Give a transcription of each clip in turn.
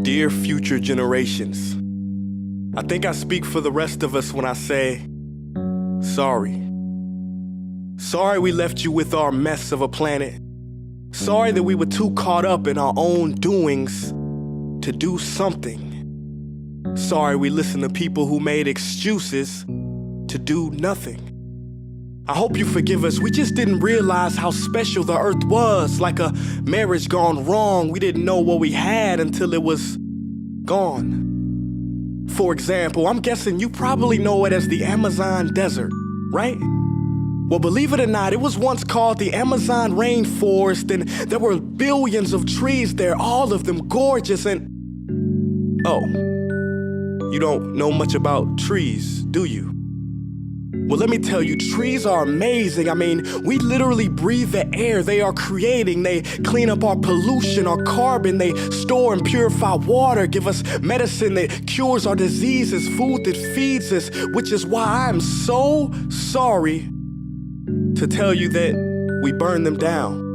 Dear future generations, I think I speak for the rest of us when I say, sorry. Sorry we left you with our mess of a planet. Sorry that we were too caught up in our own doings to do something. Sorry we listened to people who made excuses to do nothing. I hope you forgive us. We just didn't realize how special the earth was. Like a marriage gone wrong, we didn't know what we had until it was gone. For example, I'm guessing you probably know it as the Amazon desert, right? Well, believe it or not, it was once called the Amazon rainforest, and there were billions of trees there, all of them gorgeous, and... Oh, you don't know much about trees, do you? Well, let me tell you, trees are amazing. I mean, we literally breathe the air they are creating. They clean up our pollution, our carbon. They store and purify water, give us medicine that cures our diseases, food that feeds us, which is why I'm so sorry to tell you that we burn them down.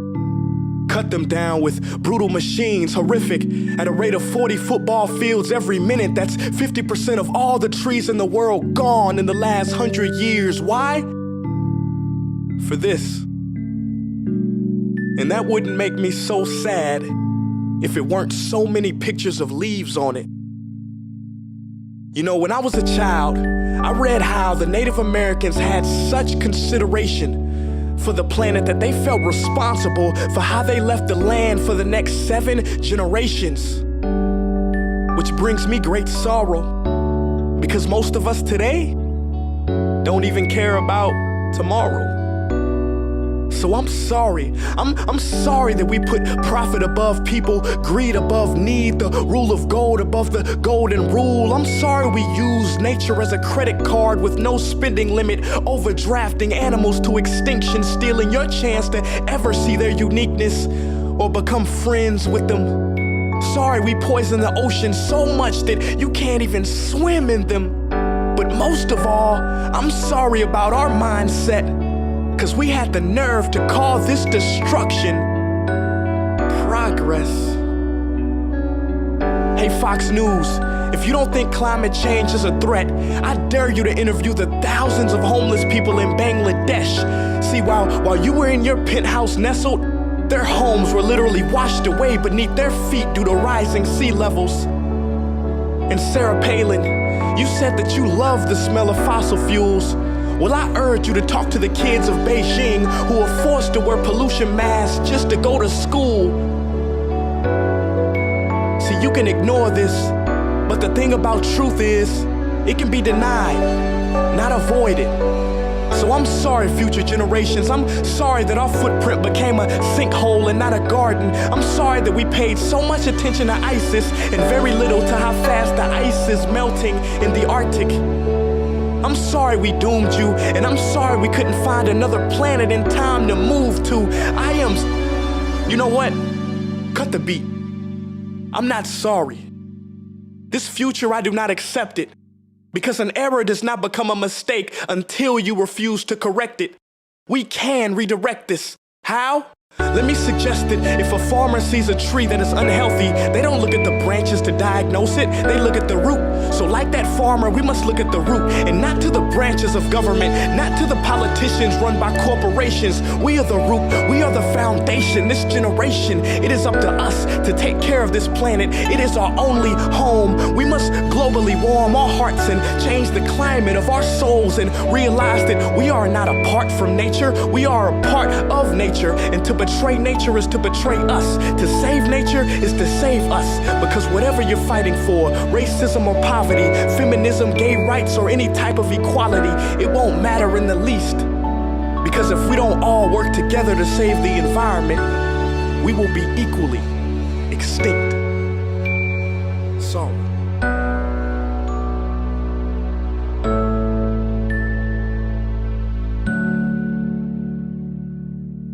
Cut them down with brutal machines, horrific, at a rate of 40 football fields every minute. That's 50% of all the trees in the world gone in the last 100 years. Why? For this. And that wouldn't make me so sad if it weren't so many pictures of leaves on it. You know, when I was a child, I read how the Native Americans had such consideration for the planet that they felt responsible for how they left the land for the next 7 generations. Which brings me great sorrow, because most of us today don't even care about tomorrow. So I'm sorry. I'm sorry that we put profit above people, greed above need, the rule of gold above the golden rule. I'm sorry we use nature as a credit card with no spending limit, overdrafting animals to extinction, stealing your chance to ever see their uniqueness or become friends with them. Sorry we poison the ocean so much that you can't even swim in them. But most of all, I'm sorry about our mindset, 'cause we had the nerve to call this destruction progress. Hey Fox News, if you don't think climate change is a threat, I dare you to interview the thousands of homeless people in Bangladesh. See, while you were in your penthouse nestled, their homes were literally washed away beneath their feet due to rising sea levels. And Sarah Palin, you said that you love the smell of fossil fuels. Well, I urge you to talk to the kids of Beijing who are forced to wear pollution masks just to go to school. See, you can ignore this, but the thing about truth is, it can be denied, not avoided. So I'm sorry, future generations. I'm sorry that our footprint became a sinkhole and not a garden. I'm sorry that we paid so much attention to ISIS and very little to how fast the ice is melting in the Arctic. I'm sorry we doomed you, and I'm sorry we couldn't find another planet in time to move to. You know what? Cut the beat. I'm not sorry. This future, I do not accept it, because an error does not become a mistake until you refuse to correct it. We can redirect this. How? Let me suggest that if a farmer sees a tree that is unhealthy, they don't look at the branches to diagnose it, they look at the root. So like that farmer, we must look at the root, and not to the branches of government, not to the politicians run by corporations. We are the root, we are the foundation. This generation, it is up to us to take care of this planet. It is our only home. We must globally warm our hearts and change the climate of our souls and realize that we are not apart from nature, we are a part of nature. And to betray nature is to betray us. To save nature is to save us. Because whatever you're fighting for, racism or poverty, feminism, gay rights, or any type of equality, it won't matter in the least. Because if we don't all work together to save the environment, we will be equally